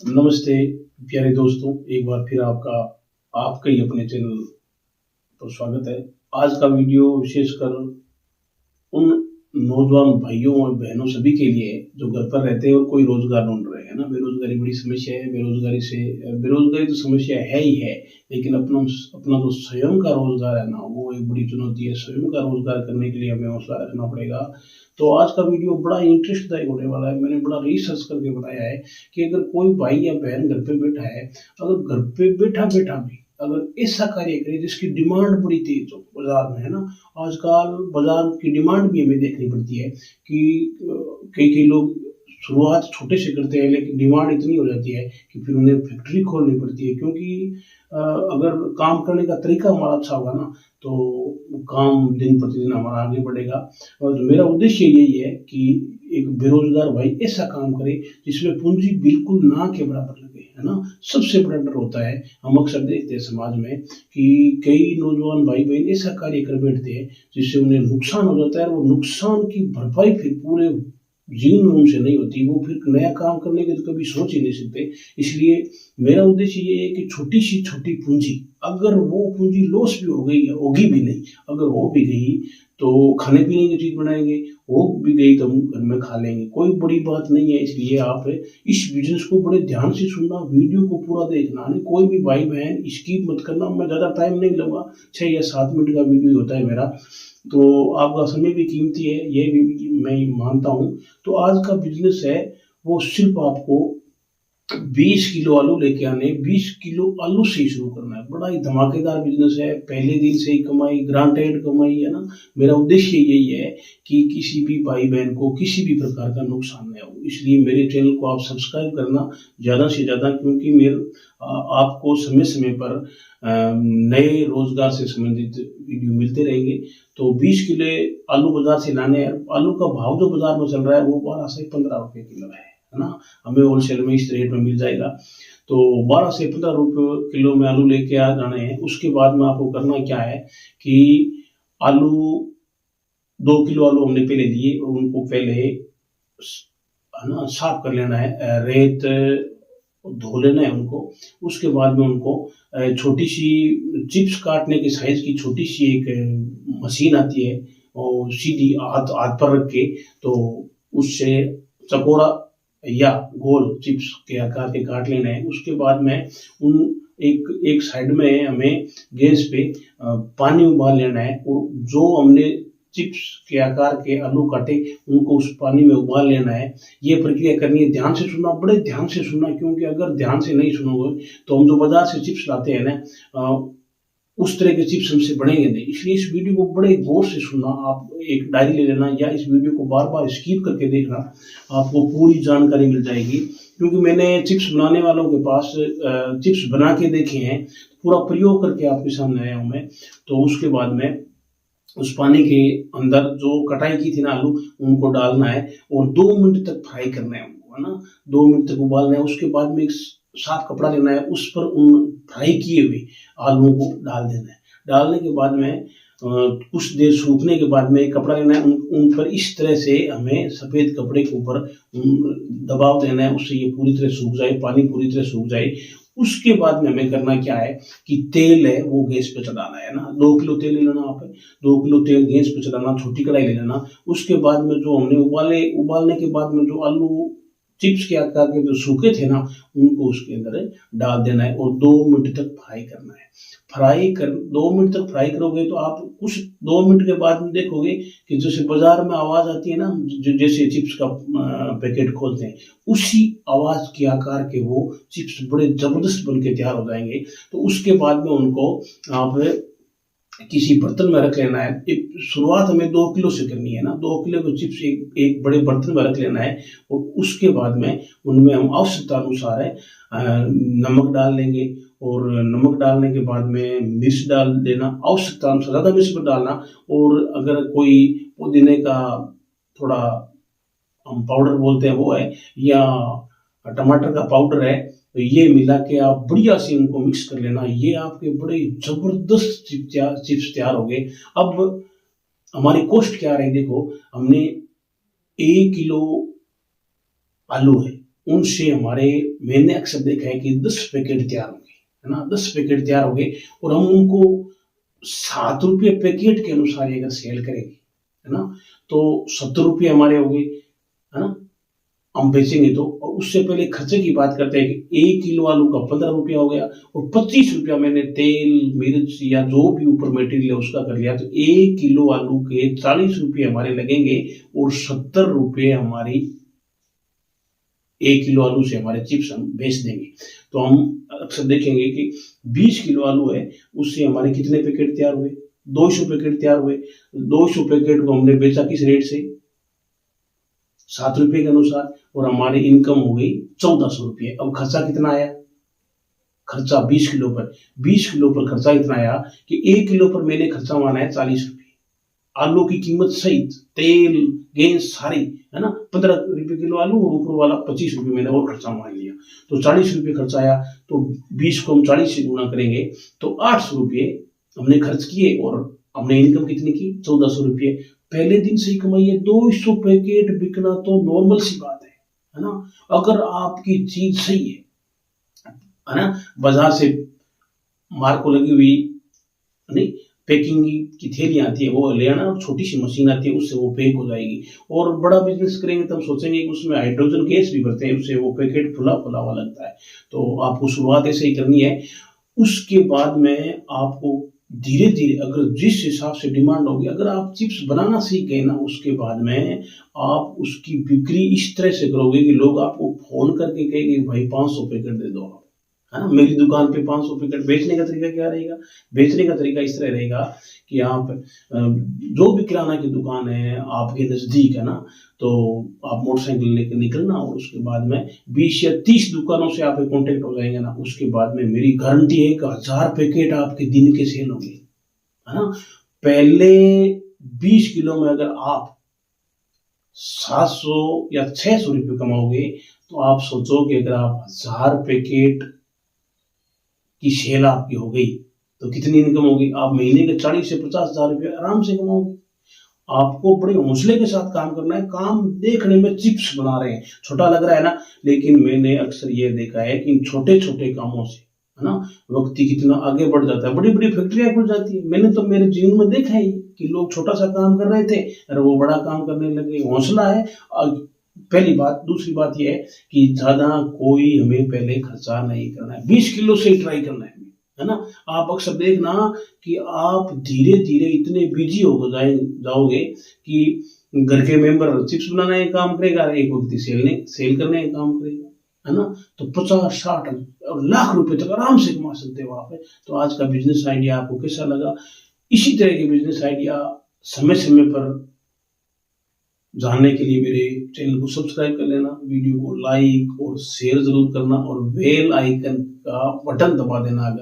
नमस्ते प्यारे दोस्तों, एक बार फिर आपका ही अपने चैनल पर स्वागत है। आज का वीडियो विशेषकर उन नौजवान भाइयों और बहनों सभी के लिए है जो घर पर रहते हैं और कोई रोजगार ढूंढ रहे हैं ना। बेरोजगारी बड़ी समस्या है। बेरोजगारी तो समस्या है ही है, लेकिन अपना अपना जो स्वयं का रोजगार है ना, वो एक बड़ी चुनौती है। स्वयं का रोजगार करने के लिए हमें हौसला रखना पड़ेगा। तो आज का वीडियो बड़ा इंटरेस्टदायक होने वाला है। मैंने बड़ा रिसर्च करके बनाया है कि अगर कोई भाई या बहन घर पे बैठा है, अगर घर पे बैठा बैठा भी अगर ऐसा कार्य करे जिसकी डिमांड बड़ी तेज हो बाजार में, है ना। आजकल बाजार की डिमांड भी हमें देखनी पड़ती है कि कई कई लोग शुरुआत छोटे से करते हैं, लेकिन डिमांड इतनी हो जाती है कि फिर उन्हें फैक्ट्री खोलनी पड़ती है। क्योंकि अगर काम करने का तरीका हमारा अच्छा होगा ना, तो काम दिन प्रतिदिन हमारा आगे बढ़ेगा। और मेरा उद्देश्य यही है कि एक बेरोजगार भाई ऐसा काम करे जिसमें पूंजी बिल्कुल ना के बराबर लगे, है ना। सबसे बड़ा डर होता है, हम अक्सर देखते हैं समाज में कि कई नौजवान भाई बहन ऐसा कार्य कर बैठते हैं जिससे उन्हें नुकसान हो जाता है, और वो नुकसान की भरपाई फिर पूरे जीवन में उनसे नहीं होती। वो फिर नया काम करने की तो कभी सोच ही नहीं सकते। इसलिए मेरा उद्देश्य ये है कि छोटी पूंजी, अगर वो पूंजी लॉस भी हो गई, होगी भी नहीं, अगर हो भी गई तो खाने पीने की चीज बनाएंगे, हो भी गई तो हम घर में खा लेंगे, कोई बड़ी बात नहीं है। इसलिए आप इस बिजनेस को बड़े ध्यान से सुनना, वीडियो को पूरा देखना। नहीं, कोई भी भाई बहन स्किप मत करना। मैं ज्यादा टाइम नहीं लूंगा, 6 या 7 मिनट का वीडियो होता है मेरा, तो आपका समय भी कीमती है, ये भी मैं मानता हूँ। तो आज का बिजनेस है वो सिर्फ आपको 20 किलो आलू लेके आने, 20 किलो आलू से ही शुरू करना है। बड़ा ही धमाकेदार बिजनेस है, पहले दिन से ही कमाई, ग्रांटेड कमाई, है ना। मेरा उद्देश्य यही है कि किसी भी भाई बहन को किसी भी प्रकार का नुकसान न हो। इसलिए मेरे चैनल को आप सब्सक्राइब करना ज़्यादा से ज़्यादा, क्योंकि आपको समय समय पर नए रोजगार से संबंधित वीडियो मिलते रहेंगे। तो 20 किलो आलू बाजार से लाने हैं। आलू का भाव जो बाजार में चल रहा है वो 12 से 15 रुपए किलो है ना। हमें होलसेल में इस रेट में मिल जाएगा। तो 12 से 15 रुपए किलो में आलू लेके आ जाने हैं। उसके बाद में आपको करना क्या है कि आलू 2 किलो आलू हमने पहले लिए, और उनको पहले है ना साफ कर लेना है, रेत धो लेना है उनको। उसके बाद में उनको छोटी सी चिप्स काटने की साइज की छोटी सी एक मशीन आती है, और सीधी हाथ पर रख के तो उससे चकोरा या गोल चिप्स के आकार के काट लेना है। उसके बाद में उन एक साइड में हमें गैस पे पानी उबाल लेना है, और जो हमने चिप्स के आकार के आलू काटे उनको उस पानी में उबाल लेना है। ये प्रक्रिया करनी है। ध्यान से सुनना, बड़े ध्यान से सुनना, क्योंकि अगर ध्यान से नहीं सुनोगे तो हम जो बाजार से चिप्स लाते हैं ना, उस तरह के चिप्स हमसे बनेंगे नहीं। इसलिए इस वीडियो को बड़े गौर से सुनना। आप एक डायरी ले लेना, या इस वीडियो को बार बार स्किप करके देखना, आपको पूरी जानकारी मिल जाएगी। क्योंकि मैंने चिप्स बनाने वालों के पास चिप्स बना के देखे हैं, पूरा प्रयोग करके आपके सामने आया हूं मैं। तो उसके बाद में उस पानी के अंदर जो कटाई की थी ना आलू, उनको डालना है और 2 मिनट तक फ्राई करना है उनको, है ना। 2 मिनट तक उबालना है। उसके बाद में एक साफ कपड़ा लेना है, उस पर उन फ्राई किए हुए आलूओं को डाल देना है। डालने के बाद में कुछ देर सूखने के बाद में एक कपड़ा लेना है, उन पर इस तरह से हमें सफेद कपड़े के ऊपर दबाव देना है, उससे ये पूरी तरह सूख जाए, पानी पूरी तरह सूख जाए। उसके बाद में हमें करना क्या है कि तेल है वो गैस पे चढ़ाना है ना। 2 किलो तेल ले लेना आप, 2 किलो तेल गैस पे चढ़ाना, छोटी कढ़ाई ले लेना। उसके बाद में जो हमने उबालने के बाद में जो आलू चिप्स के आकार के जो सूखे थे ना, उनको उसके अंदर डाल देना है और 2 मिनट तक फ्राई करना है। 2 मिनट तक फ्राई करोगे तो आप कुछ 2 मिनट के बाद में देखोगे कि जैसे बाजार में आवाज आती है ना, जैसे चिप्स का पैकेट खोलते हैं, उसी आवाज के आकार के वो चिप्स बड़े जबरदस्त बन के तैयार हो जाएंगे। तो उसके बाद में उनको आप किसी बर्तन में रख लेना है। शुरुआत हमें 2 किलो से करनी है ना। 2 किलो को चिप्स एक बड़े बर्तन में रख लेना है, और उसके बाद में उनमें हम आवश्यकता अनुसार नमक डाल लेंगे, और नमक डालने के बाद में मिर्च डाल देना, आवश्यकता अनुसार, ज़्यादा मिर्च मत डालना। और अगर कोई पुदीने का थोड़ा हम पाउडर बोलते हैं वो है, या टमाटर का पाउडर है, तो ये मिला के आप बढ़िया से उनको मिक्स कर लेना। ये आपके बड़े जबरदस्त चिप्स तैयार हो गए। अब हमारी कॉस्ट क्या रही, देखो हमने 1 किलो आलू है, उनसे हमारे मैंने अक्सर देखा है कि 10 पैकेट तैयार हो गए, है ना, 10 पैकेट तैयार हो गए और हम उनको 7 रुपये पैकेट के अनुसार अगर सेल करेंगे, है ना, तो 70 रुपये हमारे हो गए, है ना, हम बेचेंगे तो। और उससे पहले खर्चे की बात करते हैं कि 1 किलो आलू का 15 रुपया हो गया और 25 रुपया मैंने तेल मिर्च या जो भी ऊपर मटेरियल है उसका कर लिया, तो 1 किलो आलू के 40 रुपये हमारे लगेंगे और 70 रुपये हमारी 1 किलो आलू से हमारे चिप्स हम बेच देंगे। तो हम अक्सर देखेंगे कि 20 किलो आलू है, उससे हमारे कितने पैकेट तैयार हुए, 200 पैकेट तैयार हुए। 200 पैकेट को हमने बेचा किस रेट से, 7 रुपये के अनुसार, और हमारी इनकम हो गई 1400 रुपये। अब खर्चा कितना आया, खर्चा 20 किलो पर, 20 किलो पर खर्चा इतना आया कि 1 किलो पर मैंने खर्चा माना है 40 रुपये, आलू की कीमत सहित तेल गैस सारी, है ना, 15 रुपये किलो आलू और ऊपर वाला 25 रुपये मैंने और खर्चा मान लिया, तो 40 रुपये खर्चा आया। तो 20 को हम 40 से गुना करेंगे तो 800 रुपये हमने खर्च किए और हमने इनकम कितनी की, 1400 रुपये। पहले दिन से ही कमाई है। 200 पैकेट बिकना तो नॉर्मल सी बात है ना, अगर आपकी चीज सही है ना, बाजार से मार्को लगी हुई नहीं पैकिंग की थैली आती है वो ले आना, और छोटी सी मशीन आती है उससे वो पैक हो जाएगी। और बड़ा बिजनेस करेंगे तब सोचेंगे कि उसमें हाइड्रोजन गैस भी भरते हैं, उससे वो पैकेट फुला फुला हुआ लगता है। तो आपको शुरुआत ऐसे ही करनी है। उसके बाद में आपको धीरे धीरे, अगर जिस हिसाब से डिमांड होगी, अगर आप चिप्स बनाना सीख गए ना, उसके बाद में आप उसकी बिक्री इस तरह से करोगे कि लोग आपको फोन करके कहेंगे भाई 500 पैकेट दे दो, है ना, मेरी दुकान पे 500 पैकेट। बेचने का तरीका क्या रहेगा, बेचने का तरीका इस तरह रहेगा कि आप जो भी किराना की दुकान है आपके नजदीक, है ना, तो आप मोटरसाइकिल लेकर निकलना और उसके बाद में 20 या 30 दुकानों से आप कांटेक्ट हो जाएंगे ना, उसके बाद में मेरी गारंटी है कि 1000 पैकेट आपके दिन के सेल होंगे, है ना। पहले 20 किलो में अगर आप 700 या 600 रुपये कमाओगे, तो आप सोचो कि अगर आप 1000 पैकेट की सेल आपकी हो गई तो कितनी इनकम होगी। आप महीने के 40 से 50 हजार रुपये आराम से कमाओगे। आपको बड़े हौसले के साथ काम करना है। काम देखने में चिप्स बना रहे हैं, छोटा लग रहा है ना, लेकिन मैंने अक्सर ये देखा है कि छोटे छोटे कामों से, है ना, व्यक्ति कितना आगे बढ़ जाता है, बड़ी बड़ी फैक्ट्रियां खुल जाती है। मैंने तो मेरे जीवन में देखा है कि लोग छोटा सा काम कर रहे थे और वो बड़ा काम करने लगे। हौसला है पहली बात। दूसरी बात यह है कि ज्यादा कोई हमें पहले खर्चा नहीं करना है, 20 किलो से ही ट्राई करना है ना। आप अक्सर देखना कि आप धीरे धीरे इतने बिजी हो जाओगे कि घर के मेंबर चिप्स बनाने का काम करेगा, एक व्यक्ति सेल करने का काम करेगा, है ना, तो 50-60 और लाख रुपए तक आराम से कमा सकते हो आप। तो आज का बिजनेस आइडिया आपको कैसा लगा? इसी तरह के बिजनेस आइडिया समय समय पर जानने के लिए मेरे चैनल को सब्सक्राइब कर लेना, वीडियो को लाइक और शेयर जरूर करना और बेल आइकन का बटन दबा देना।